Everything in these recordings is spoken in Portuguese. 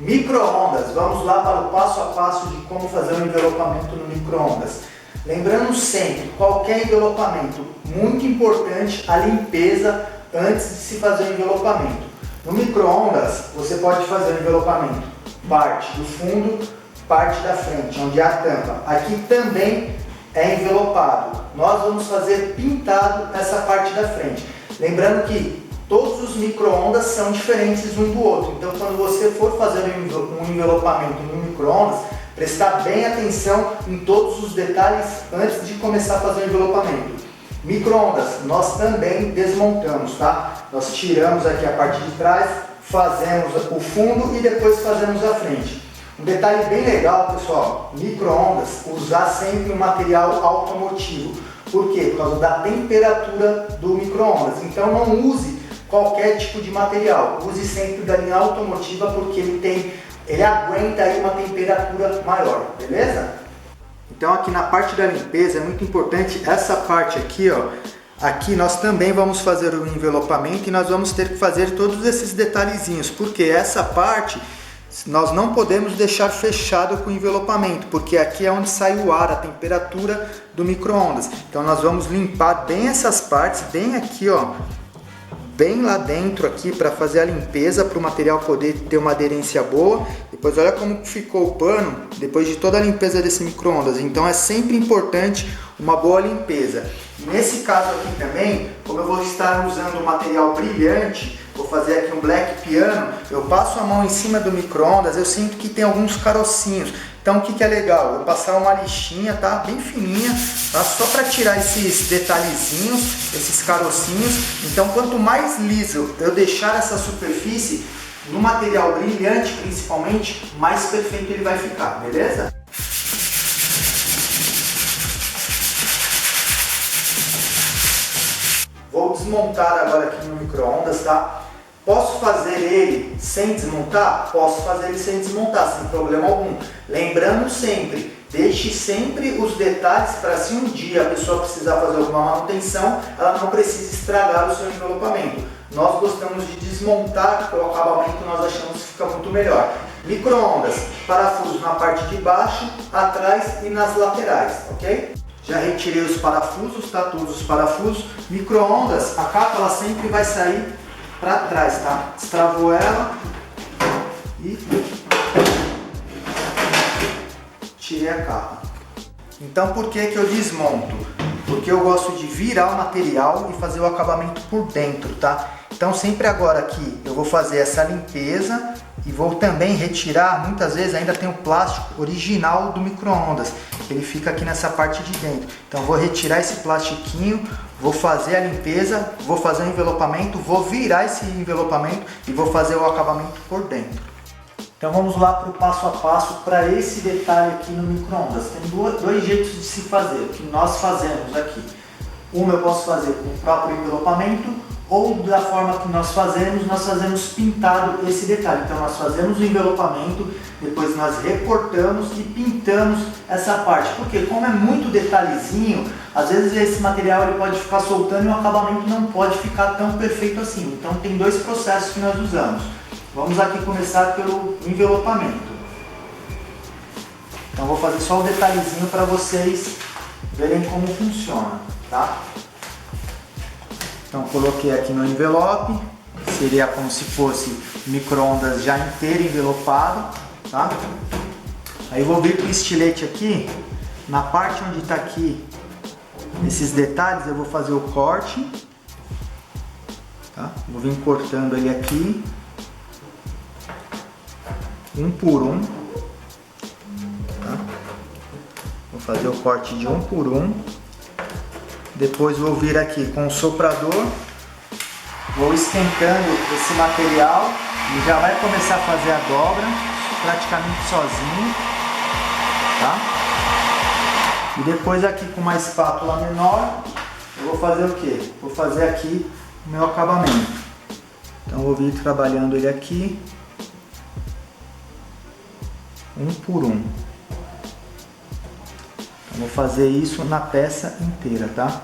Micro-ondas, vamos lá para o passo a passo de como fazer o envelopamento no micro-ondas. Lembrando sempre, qualquer envelopamento, muito importante a limpeza antes de se fazer o envelopamento. No micro-ondas, você pode fazer o envelopamento parte do fundo, parte da frente, onde há a tampa. Aqui também é envelopado. Nós vamos fazer pintado essa parte da frente. Lembrando que todos os micro-ondas são diferentes um do outro. Então, quando você for fazer um envelopamento no micro-ondas, prestar bem atenção em todos os detalhes antes de começar a fazer o envelopamento. Micro-ondas, nós também desmontamos, tá? Nós tiramos aqui a parte de trás, fazemos o fundo e depois fazemos a frente. Um detalhe bem legal, pessoal, micro-ondas, usar sempre um material automotivo. Por quê? Por causa da temperatura do micro-ondas. Então não use qualquer tipo de material, use sempre da linha automotiva porque ele aguenta aí uma temperatura maior, beleza? Então aqui na parte da limpeza é muito importante essa parte aqui, ó. Aqui nós também vamos fazer o envelopamento e nós vamos ter que fazer todos esses detalhezinhos, porque essa parte nós não podemos deixar fechado com o envelopamento, porque aqui é onde sai o ar, a temperatura do micro-ondas. Então nós vamos limpar bem essas partes, bem aqui, ó, bem lá dentro aqui para fazer a limpeza, para o material poder ter uma aderência boa. Depois olha como ficou o pano depois de toda a limpeza desse micro-ondas. Então é sempre importante uma boa limpeza. E nesse caso aqui também, como eu vou estar usando um material brilhante, vou fazer aqui um black piano, eu passo a mão em cima do micro-ondas, eu sinto que tem alguns carocinhos. Então o que é legal? Eu passar uma lixinha, tá? Bem fininha, tá? Só para tirar esses detalhezinhos, esses carocinhos. Então quanto mais liso eu deixar essa superfície, no material brilhante principalmente, mais perfeito ele vai ficar, beleza? Vou desmontar agora aqui no micro-ondas, tá? Posso fazer ele sem desmontar? Posso fazer ele sem desmontar, sem problema algum. Lembrando sempre, deixe sempre os detalhes para se um dia a pessoa precisar fazer alguma manutenção, ela não precisa estragar o seu envelopamento. Nós gostamos de desmontar, porque o acabamento nós achamos que fica muito melhor. Micro-ondas, parafusos na parte de baixo, atrás e nas laterais, ok? Já retirei os parafusos, tá? Todos os parafusos. Micro-ondas, a capa ela sempre vai sair para trás, tá? Destravou ela e tirei a capa. Então por que eu desmonto? Porque eu gosto de virar o material e fazer o acabamento por dentro, tá? Então sempre agora aqui eu vou fazer essa limpeza e vou também retirar, muitas vezes ainda tem o plástico original do micro-ondas, ele fica aqui nessa parte de dentro. Então vou retirar esse plastiquinho, vou fazer a limpeza, vou fazer o envelopamento, vou virar esse envelopamento e vou fazer o acabamento por dentro. Então vamos lá para o passo a passo para esse detalhe aqui no micro-ondas. Tem dois jeitos de se fazer, o que nós fazemos aqui. Uma eu posso fazer com o próprio envelopamento, ou da forma que nós fazemos pintado esse detalhe. Então nós fazemos o envelopamento, depois nós recortamos e pintamos essa parte. Porque como é muito detalhezinho, às vezes esse material ele pode ficar soltando e o acabamento não pode ficar tão perfeito assim. Então tem dois processos que nós usamos. Vamos aqui começar pelo envelopamento. Então vou fazer só o detalhezinho para vocês verem como funciona, tá? Então coloquei aqui no envelope, seria como se fosse micro-ondas já inteiro envelopado, tá? Aí eu vou vir com o estilete aqui, na parte onde está aqui esses detalhes eu vou fazer o corte, tá? Vou vir cortando ele aqui, um por um, tá? Vou fazer o corte de um por um. Depois vou vir aqui com o soprador, vou esquentando esse material e já vai começar a fazer a dobra praticamente sozinho, tá? E depois aqui com uma espátula menor, eu vou fazer o que? Vou fazer aqui o meu acabamento. Então vou vir trabalhando ele aqui, um por um. Vou fazer isso na peça inteira, tá?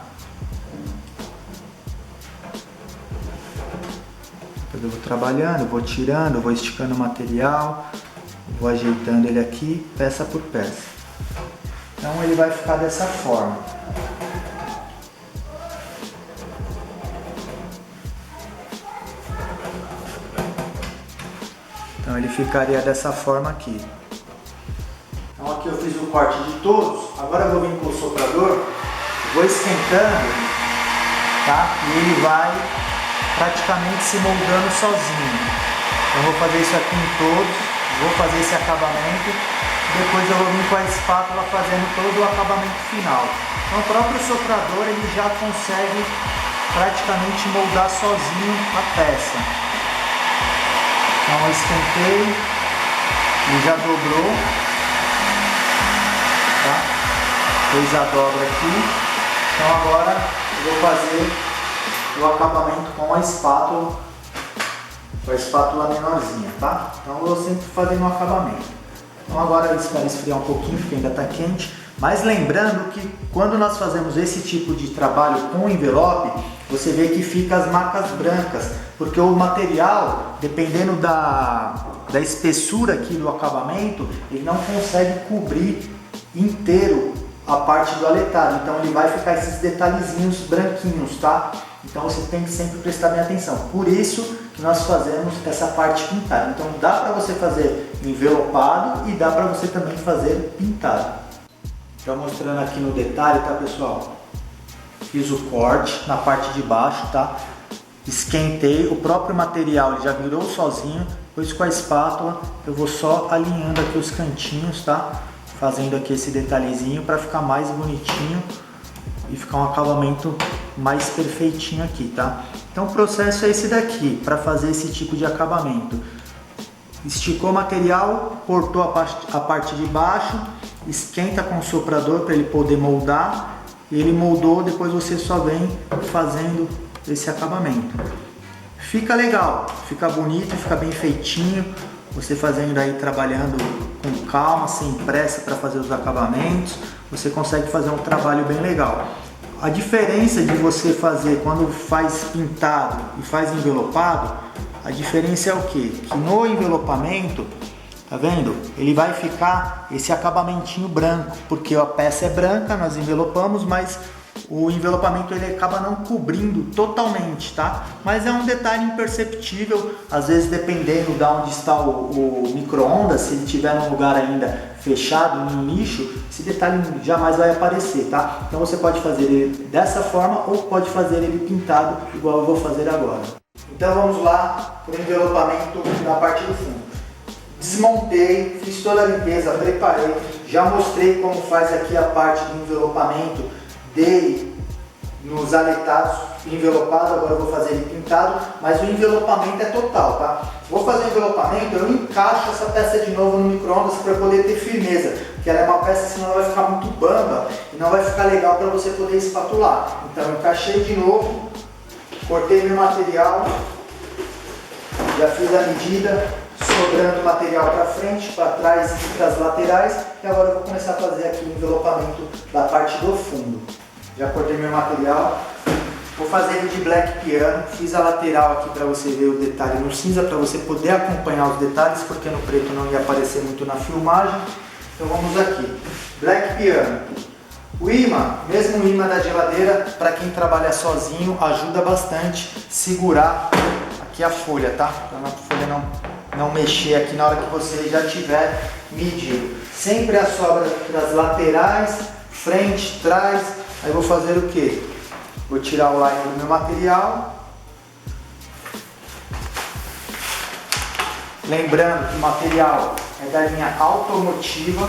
Depois eu vou trabalhando, vou tirando, vou esticando o material, Vou ajeitando ele aqui, peça por peça. Então ele vai ficar dessa forma. Então ele ficaria dessa forma aqui. Então aqui eu fiz o corte de todos. Agora eu vou vir com o soprador, vou esquentando, tá? E ele vai praticamente se moldando sozinho. Eu vou fazer isso aqui em todos, vou fazer esse acabamento, depois eu vou vir com a espátula fazendo todo o acabamento final. Então o próprio soprador ele já consegue praticamente moldar sozinho a peça. Então eu esquentei, ele já dobrou, tá? Fez a dobra aqui. Então agora eu vou fazer o acabamento com a espátula menorzinha, tá? Então eu vou sempre fazendo um acabamento. Então agora eu espero esfriar um pouquinho, porque ainda está quente. Mas lembrando que quando nós fazemos esse tipo de trabalho com envelope, você vê que fica as marcas brancas, porque o material, dependendo da espessura aqui do acabamento, ele não consegue cobrir inteiro a parte do aletado, então ele vai ficar esses detalhezinhos branquinhos, tá? Então você tem que sempre prestar bem atenção. Por isso que nós fazemos essa parte pintada. Então dá para você fazer envelopado e dá para você também fazer pintado. Já mostrando aqui no detalhe, tá pessoal? Fiz o corte na parte de baixo, tá? Esquentei, o próprio material ele já virou sozinho. Depois com a espátula eu vou só alinhando aqui os cantinhos, tá? Fazendo aqui esse detalhezinho para ficar mais bonitinho e ficar um acabamento mais perfeitinho aqui, tá? Então o processo é esse daqui, para fazer esse tipo de acabamento. Esticou o material, cortou a parte de baixo, esquenta com o soprador para ele poder moldar. Ele moldou, depois você só vem fazendo esse acabamento. Fica legal, fica bonito, fica bem feitinho. Você fazendo aí, trabalhando com calma, sem pressa para fazer os acabamentos, você consegue fazer um trabalho bem legal. A diferença de você fazer quando faz pintado e faz envelopado, a diferença é o que? Que no envelopamento, tá vendo? Ele vai ficar esse acabamentinho branco, porque a peça é branca, nós envelopamos, mas o envelopamento ele acaba não cobrindo totalmente, tá? Mas é um detalhe imperceptível, às vezes dependendo de onde está o micro-ondas, se ele estiver num lugar ainda fechado, em um nicho, esse detalhe jamais vai aparecer, tá? Então você pode fazer ele dessa forma ou pode fazer ele pintado, igual eu vou fazer agora. Então vamos lá para o envelopamento na parte do fundo. Desmontei, fiz toda a limpeza, preparei, já mostrei como faz aqui a parte do envelopamento dele nos aletados, envelopado, agora eu vou fazer ele pintado, mas o envelopamento é total, tá? Vou fazer o envelopamento, eu encaixo essa peça de novo no micro-ondas para poder ter firmeza, porque ela é uma peça, senão ela vai ficar muito bamba e não vai ficar legal para você poder espatular. Então eu encaixei de novo, cortei meu material, já fiz a medida, sobrando material para frente, para trás e para as laterais, e agora eu vou começar a fazer aqui o envelopamento da parte do fundo. Já cortei meu material, vou fazer ele de black piano, fiz a lateral aqui para você ver o detalhe no cinza, para você poder acompanhar os detalhes, porque no preto não ia aparecer muito na filmagem. Então vamos aqui, black piano. O imã, mesmo o imã da geladeira, para quem trabalha sozinho, ajuda bastante a segurar aqui a folha, tá? Para a folha não mexer aqui na hora que você já tiver medido. Sempre a sobra das laterais, frente, trás. Aí vou fazer o que? Vou tirar o liner do meu material. Lembrando que o material é da linha automotiva,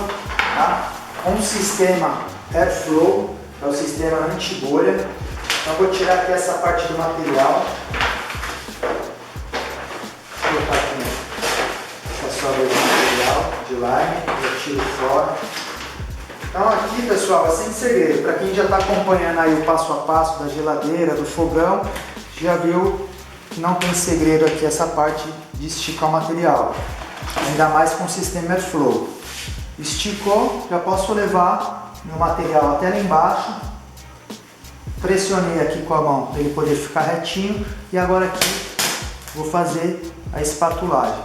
tá? Com sistema Airflow, que é o sistema anti-bolha. Então vou tirar aqui essa parte do material. Vou colocar aqui essa sobra de material de liner, eu tiro fora. Então aqui, pessoal, é sem segredo. Para quem já está acompanhando aí o passo a passo da geladeira, do fogão, já viu que não tem segredo aqui essa parte de esticar o material. Ainda mais com o sistema Airflow. Esticou, já posso levar meu material até lá embaixo. Pressionei aqui com a mão para ele poder ficar retinho. E agora aqui vou fazer a espatulagem.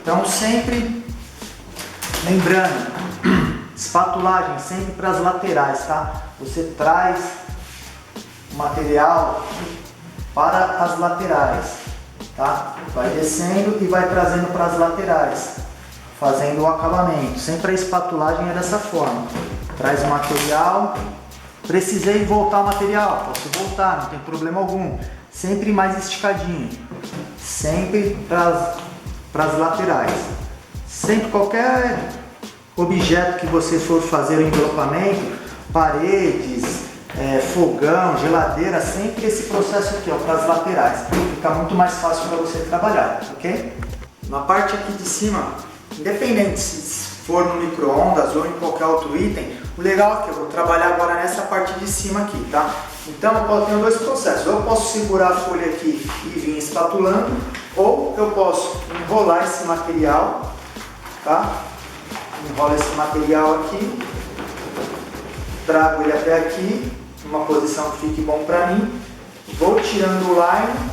Então sempre Lembrando, espatulagem sempre para as laterais, tá? Você traz o material para as laterais, tá? Vai descendo e vai trazendo para as laterais, fazendo o acabamento. Sempre a espatulagem é dessa forma. Traz o material, precisei voltar o material, posso voltar, não tem problema algum. Sempre mais esticadinho, sempre para as laterais. Sempre qualquer objeto que você for fazer o envelopamento, paredes, fogão, geladeira, sempre esse processo aqui, ó, para as laterais. Fica muito mais fácil para você trabalhar, ok? Na parte aqui de cima, independente se for no micro-ondas ou em qualquer outro item, o legal é que eu vou trabalhar agora nessa parte de cima aqui, tá? Então eu tenho dois processos, ou eu posso segurar a folha aqui e vir espatulando, ou eu posso enrolar esse material, tá? Enrola esse material aqui, trago ele até aqui, numa posição que fique bom para mim, vou tirando o line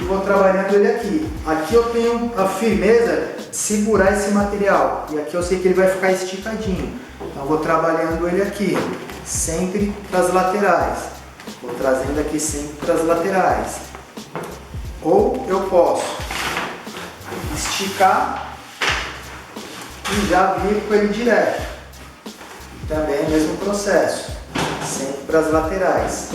e vou trabalhando ele aqui. Aqui eu tenho a firmeza de segurar esse material e aqui eu sei que ele vai ficar esticadinho, então eu vou trabalhando ele aqui, sempre para as laterais, vou trazendo aqui sempre para as laterais. Ou eu posso esticar e já vir com ele direto, também é o mesmo processo, sempre para as laterais.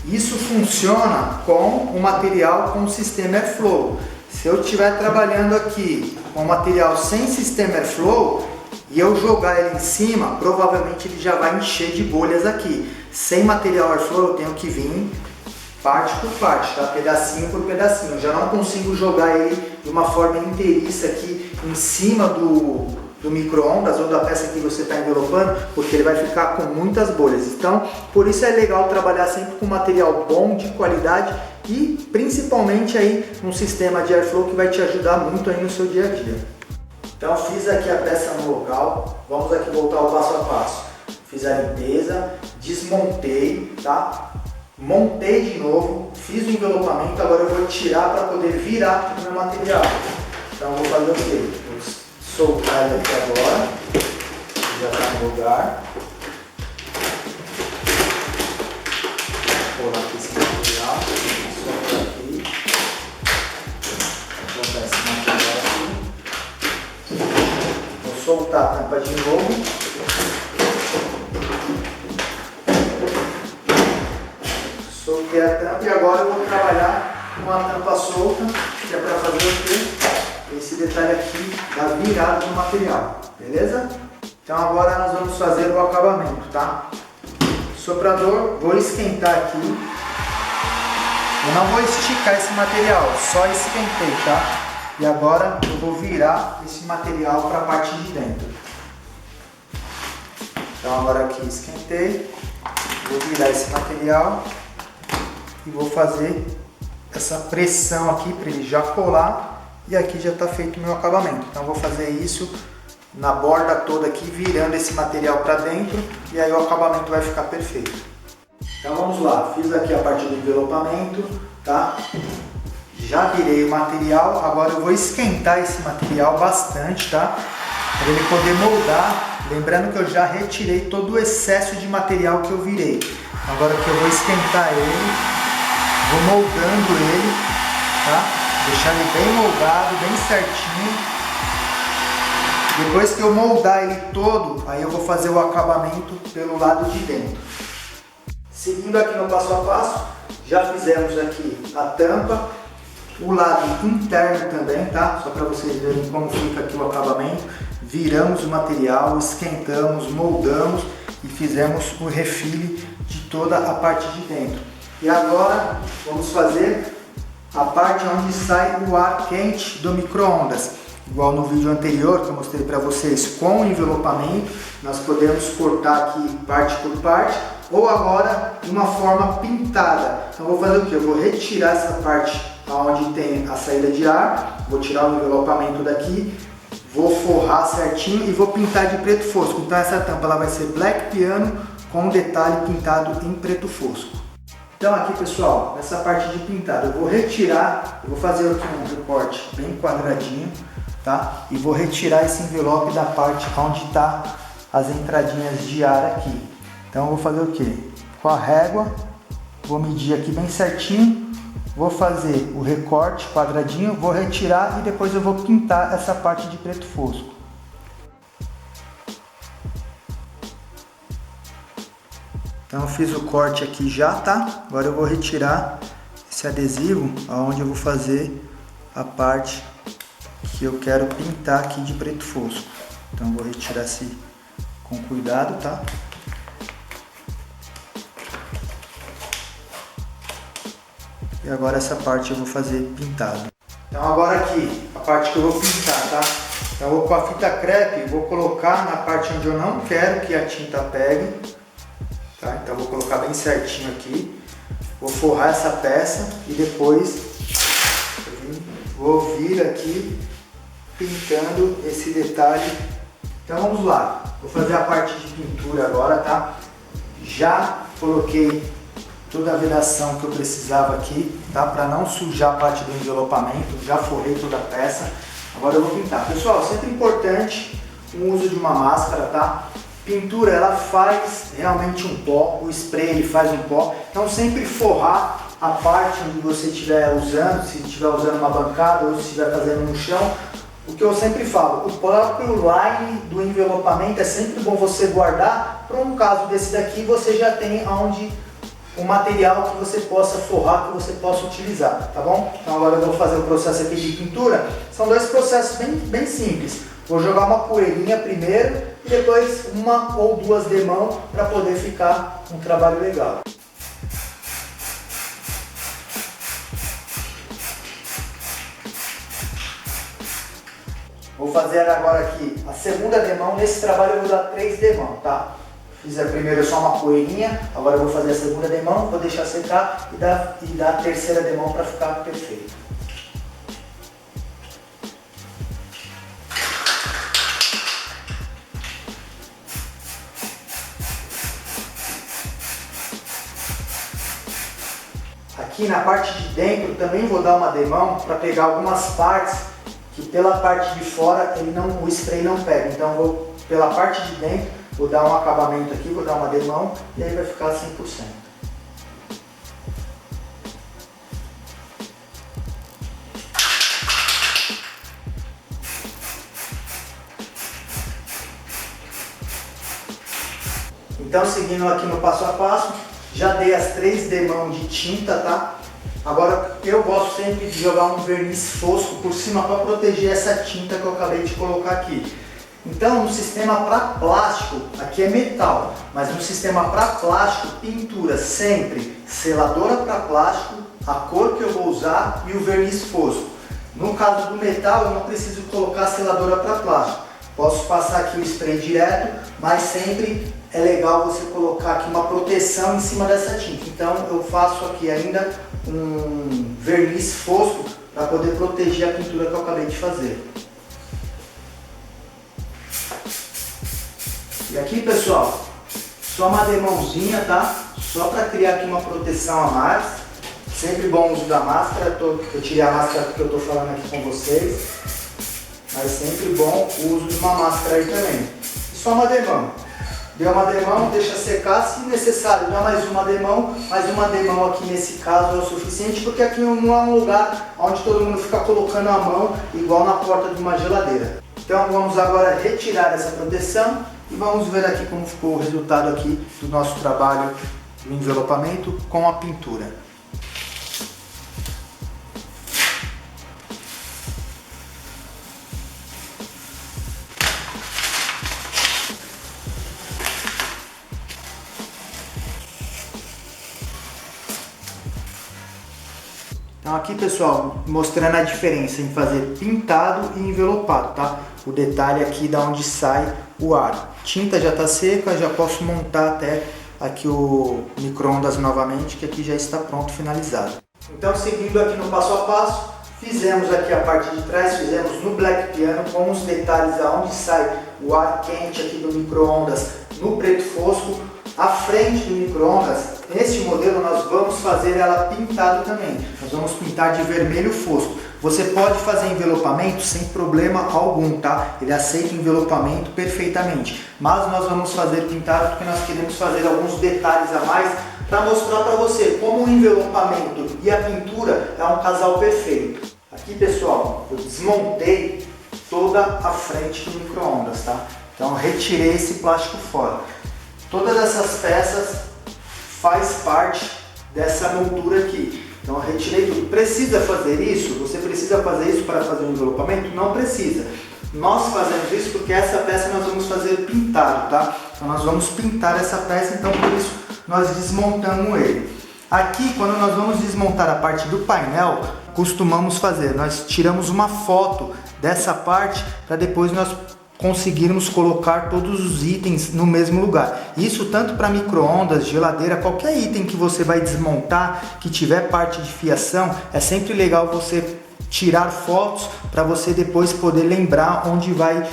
Isso funciona com o material com o sistema Airflow. Se eu estiver trabalhando aqui com o material sem sistema Airflow e eu jogar ele em cima, provavelmente ele já vai encher de bolhas aqui. Sem material Airflow eu tenho que vir parte por parte, tá? Pedacinho por pedacinho. Eu já não consigo jogar ele de uma forma inteiriça aqui em cima do micro-ondas ou da peça que você está envelopando, porque ele vai ficar com muitas bolhas. Então, por isso é legal trabalhar sempre com material bom, de qualidade e principalmente aí um sistema de Airflow que vai te ajudar muito aí no seu dia a dia. Então, fiz aqui a peça no local, vamos aqui voltar ao passo a passo. Fiz a limpeza, desmontei, tá? Montei de novo, fiz o envelopamento, agora eu vou tirar para poder virar o meu material. Então, eu vou fazer o quê? Soltar ele aqui agora, já está no lugar. Vou colar aqui esse material, soltar aqui. Vou botar esse material aqui. Vou soltar a tampa de novo. Soltei a tampa e agora eu vou trabalhar com a tampa solta, que é para fazer o quê? Esse detalhe aqui da virada do material, beleza? Então agora nós vamos fazer o acabamento, tá? Soprador, vou esquentar aqui. Eu não vou esticar esse material, só esquentei, tá? E agora eu vou virar esse material para a parte de dentro. Então agora aqui esquentei, vou virar esse material e vou fazer essa pressão aqui para ele já colar. E aqui já está feito o meu acabamento. Então eu vou fazer isso na borda toda aqui, virando esse material para dentro, e aí o acabamento vai ficar perfeito. Então vamos lá, fiz aqui a parte do envelopamento, tá? Já virei o material, agora eu vou esquentar esse material bastante, tá? Para ele poder moldar, lembrando que eu já retirei todo o excesso de material que eu virei. Agora que eu vou esquentar ele, vou moldando ele, tá? Deixar ele bem moldado, bem certinho. Depois que eu moldar ele todo, aí eu vou fazer o acabamento pelo lado de dentro. Seguindo aqui no passo a passo, já fizemos aqui a tampa, o lado interno também, tá? Só para vocês verem como fica aqui o acabamento. Viramos o material, esquentamos, moldamos e fizemos o refile de toda a parte de dentro. E agora vamos fazer a parte onde sai o ar quente do micro-ondas. Igual no vídeo anterior que eu mostrei para vocês com o envelopamento, nós podemos cortar aqui parte por parte, ou agora de uma forma pintada. Então vou fazer o que? Eu vou retirar essa parte onde tem a saída de ar, vou tirar o envelopamento daqui, vou forrar certinho e vou pintar de preto fosco. Então essa tampa ela vai ser black piano com detalhe pintado em preto fosco. Então aqui pessoal, nessa parte de pintado eu vou retirar, eu vou fazer aqui um recorte bem quadradinho, tá? E vou retirar esse envelope da parte onde está as entradinhas de ar aqui. Então eu vou fazer o que? Com a régua, vou medir aqui bem certinho, vou fazer o recorte quadradinho, vou retirar e depois eu vou pintar essa parte de preto fosco. Então eu fiz o corte aqui já, tá? Agora eu vou retirar esse adesivo, onde eu vou fazer a parte que eu quero pintar aqui de preto fosco. Então eu vou retirar esse com cuidado, tá? E agora essa parte eu vou fazer pintado. Então agora aqui, a parte que eu vou pintar, tá? Então eu vou com a fita crepe, vou colocar na parte onde eu não quero que a tinta pegue. Tá? Então eu vou colocar bem certinho aqui. Vou forrar essa peça e depois vou vir aqui pintando esse detalhe. Então vamos lá. Vou fazer a parte de pintura agora, tá? Já coloquei toda a vedação que eu precisava aqui, tá? Para não sujar a parte do envelopamento, já forrei toda a peça. Agora eu vou pintar. Pessoal, sempre importante o uso de uma máscara, tá? Pintura, ela faz realmente um pó, o spray ele faz um pó, então sempre forrar a parte onde você estiver usando, se estiver usando uma bancada ou se estiver fazendo no chão. O que eu sempre falo, o próprio line do envelopamento é sempre bom você guardar, para um caso desse daqui você já tem onde o material que você possa forrar, que você possa utilizar, tá bom? Então agora eu vou fazer o processo aqui de pintura. São dois processos bem simples. Vou jogar uma poeirinha primeiro e depois uma ou duas demãos para poder ficar um trabalho legal. Vou fazer agora aqui a segunda demão. Nesse trabalho eu vou dar 3 demãos, tá? Fiz a primeira só uma poeirinha, agora eu vou fazer a segunda demão, vou deixar secar e dar a terceira demão para ficar perfeito. Aqui na parte de dentro também vou dar uma demão para pegar algumas partes que pela parte de fora o spray não pega. Então vou pela parte de dentro, vou dar um acabamento aqui, vou dar uma demão e aí vai ficar 100%. Então seguindo aqui no passo a passo, já dei as 3 demãos de tinta, tá? Agora eu gosto sempre de jogar um verniz fosco por cima para proteger essa tinta que eu acabei de colocar aqui. Então no sistema para plástico, aqui é metal, mas no sistema para plástico, pintura sempre seladora para plástico, a cor que eu vou usar e o verniz fosco. No caso do metal eu não preciso colocar seladora para plástico, posso passar aqui o spray direto, mas sempre é legal você colocar aqui uma proteção em cima dessa tinta. Então eu faço aqui ainda um verniz fosco para poder proteger a pintura que eu acabei de fazer. E aqui, pessoal, só uma demãozinha, tá? Só para criar aqui uma proteção a mais. Sempre bom o uso da máscara. Eu tirei a máscara porque eu estou falando aqui com vocês. Mas sempre bom o uso de uma máscara aí também. E só uma demão. Deu uma demão, deixa secar. Se necessário, dá mais uma demão. Mais uma demão aqui nesse caso é o suficiente, porque aqui não é um lugar onde todo mundo fica colocando a mão igual na porta de uma geladeira. Então vamos agora retirar essa proteção e vamos ver aqui como ficou o resultado aqui do nosso trabalho do envelopamento com a pintura. Então aqui, pessoal, mostrando a diferença em fazer pintado e envelopado, tá? O detalhe aqui da onde sai o ar. Tinta já está seca, já posso montar até aqui o micro-ondas novamente, que aqui já está pronto, finalizado. Então, seguindo aqui no passo a passo, fizemos aqui a parte de trás, fizemos no Black Piano com os detalhes aonde sai o ar quente aqui do micro-ondas no preto fosco. A frente do micro-ondas Neste modelo nós vamos fazer ela pintado também. Nós vamos pintar de vermelho fosco. Você pode fazer envelopamento sem problema algum, tá? Ele aceita envelopamento perfeitamente. Mas nós vamos fazer pintado porque nós queremos fazer alguns detalhes a mais para mostrar para você como o envelopamento e a pintura é um casal perfeito. Aqui, pessoal, eu desmontei toda a frente do micro-ondas, tá? Então eu retirei esse plástico fora. Todas essas peças faz parte dessa moldura aqui. Então eu retirei tudo. Precisa fazer isso? Você precisa fazer isso para fazer o envelopamento? Não precisa. Nós fazemos isso porque essa peça nós vamos fazer pintado, tá? Então nós vamos pintar essa peça, então por isso nós desmontamos ele. Aqui, quando nós vamos desmontar a parte do painel, costumamos fazer, nós tiramos uma foto dessa parte para depois nós conseguirmos colocar todos os itens no mesmo lugar. Isso tanto para micro-ondas, geladeira, qualquer item que você vai desmontar, que tiver parte de fiação, é sempre legal você tirar fotos para você depois poder lembrar onde vai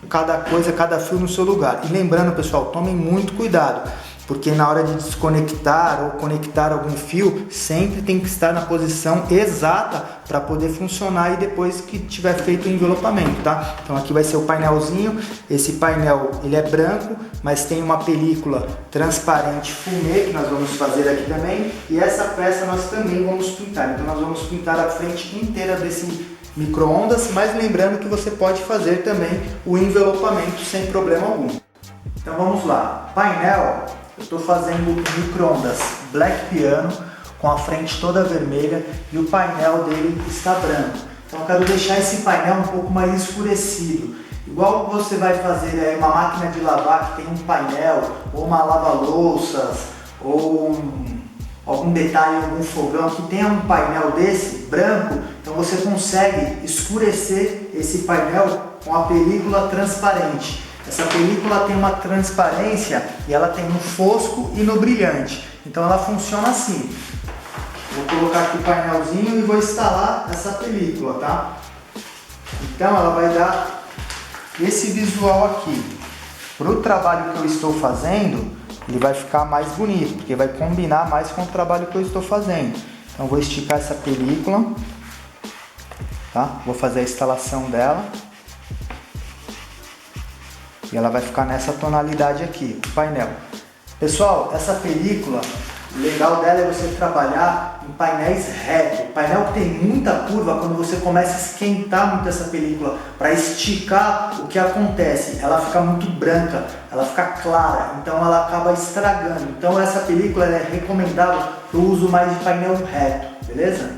cada coisa, cada fio no seu lugar. E lembrando, pessoal, tomem muito cuidado, porque na hora de desconectar ou conectar algum fio, sempre tem que estar na posição exata para poder funcionar e depois que tiver feito o envelopamento, tá? Então aqui vai ser o painelzinho. Esse painel ele é branco, mas tem uma película transparente fumê que nós vamos fazer aqui também. E essa peça nós também vamos pintar. Então nós vamos pintar a frente inteira desse micro-ondas, mas lembrando que você pode fazer também o envelopamento sem problema algum. Então vamos lá. Painel. Eu estou fazendo micro-ondas Black Piano com a frente toda vermelha e o painel dele está branco. Então eu quero deixar esse painel um pouco mais escurecido. Igual você vai fazer uma máquina de lavar que tem um painel, ou uma lava-louças, ou algum detalhe, algum fogão que tenha um painel desse branco, então você consegue escurecer esse painel com a película transparente. Essa película tem uma transparência e ela tem no fosco e no brilhante. Então ela funciona assim. Vou colocar aqui o painelzinho e vou instalar essa película, tá? Então ela vai dar esse visual aqui. Para o trabalho que eu estou fazendo, ele vai ficar mais bonito, porque vai combinar mais com o trabalho que eu estou fazendo. Então vou esticar essa película, tá? Vou fazer a instalação dela. E ela vai ficar nessa tonalidade aqui, o painel. Pessoal, essa película, o legal dela é você trabalhar em painéis retos. O painel que tem muita curva, quando você começa a esquentar muito essa película para esticar, o que acontece? Ela fica muito branca, ela fica clara, então ela acaba estragando. Então essa película é recomendável para o uso mais de painel reto, beleza?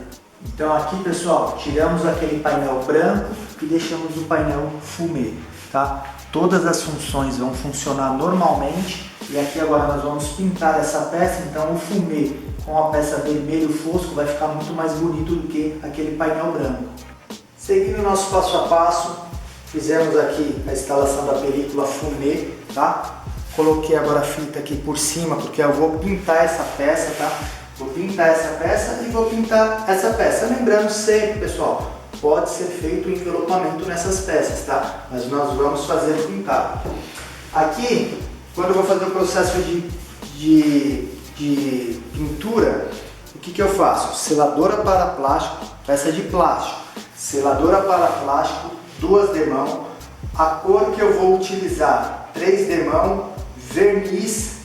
Então aqui, pessoal, tiramos aquele painel branco e deixamos o painel fumê, tá? Todas as funções vão funcionar normalmente e aqui agora nós vamos pintar essa peça, então o fumê com a peça vermelho fosco vai ficar muito mais bonito do que aquele painel branco. Seguindo o nosso passo a passo, fizemos aqui a instalação da película fumê, tá? Coloquei agora a fita aqui por cima porque eu vou pintar essa peça, tá? Vou pintar essa peça e vou pintar essa peça. Lembrando sempre, pessoal, pode ser feito o envelopamento nessas peças, tá? Mas nós vamos fazer o pintado. Aqui, quando eu vou fazer o processo de pintura, o que eu faço? Seladora para plástico, peça de plástico, seladora para plástico, 2 demão, a cor que eu vou utilizar, 3 demão, verniz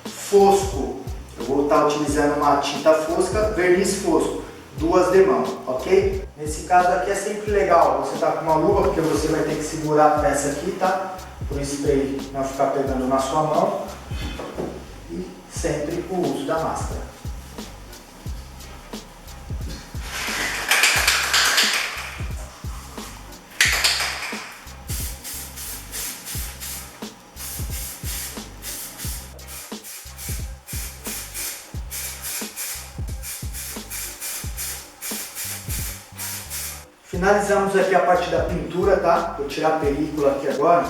fosco. Eu vou estar utilizando uma tinta fosca, verniz fosco. 2 demão, ok? Nesse caso aqui é sempre legal você estar com uma luva, porque você vai ter que segurar a peça aqui, tá? Para o spray não ficar pegando na sua mão. E sempre o uso da máscara. Finalizamos aqui a parte da pintura, tá? Vou tirar a película aqui agora,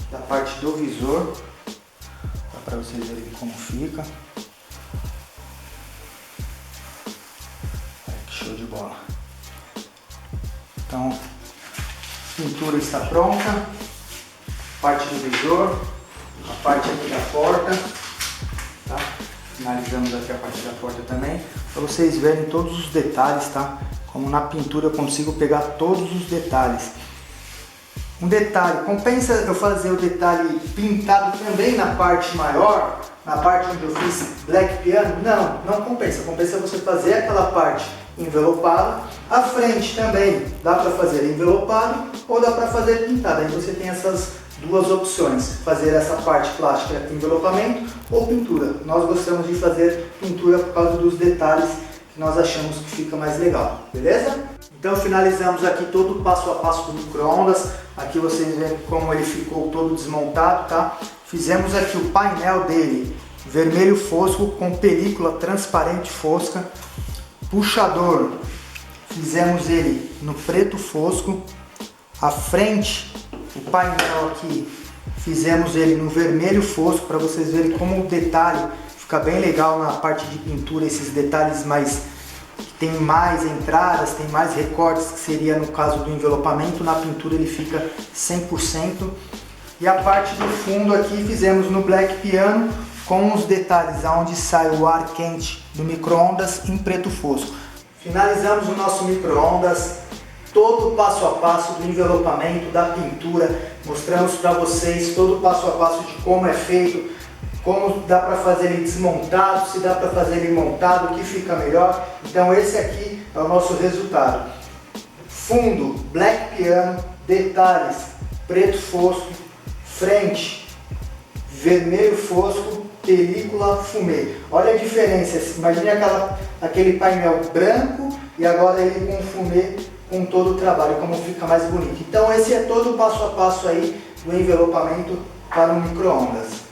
da parte do visor, tá? Para vocês verem como fica. Que show de bola! Então, a pintura está pronta, parte do visor, a parte aqui da porta, tá? Finalizamos aqui a parte da porta também, para vocês verem todos os detalhes, tá? Como na pintura eu consigo pegar todos os detalhes. Um detalhe, compensa eu fazer o detalhe pintado também na parte maior, na parte onde eu fiz black piano? Não compensa. Compensa você fazer aquela parte envelopada. A frente também dá para fazer envelopado ou dá para fazer pintado. Aí você tem essas duas opções, fazer essa parte plástica envelopamento ou pintura. Nós gostamos de fazer pintura por causa dos detalhes que nós achamos que fica mais legal, beleza? Então finalizamos aqui todo o passo a passo do micro-ondas. Aqui vocês veem como ele ficou todo desmontado, tá? Fizemos aqui o painel dele, vermelho fosco com película transparente fosca. Puxador, fizemos ele no preto fosco. A frente, o painel aqui, fizemos ele no vermelho fosco, para vocês verem como o detalhe fica bem legal na parte de pintura, esses detalhes mais que tem mais entradas, tem mais recortes, que seria no caso do envelopamento. Na pintura ele fica 100%. E a parte do fundo aqui fizemos no black piano, com os detalhes aonde sai o ar quente do micro-ondas em preto fosco. Finalizamos o nosso micro-ondas, todo o passo a passo do envelopamento, da pintura. Mostramos para vocês todo o passo a passo de como é feito, como dá para fazer ele desmontado, se dá para fazer ele montado, o que fica melhor. Então esse aqui é o nosso resultado. Fundo, black piano, detalhes, preto fosco, frente, vermelho fosco, película fumê. Olha a diferença, imagine aquele painel branco e agora ele com fumê, com todo o trabalho, como fica mais bonito. Então esse é todo o passo a passo aí do envelopamento para o micro-ondas.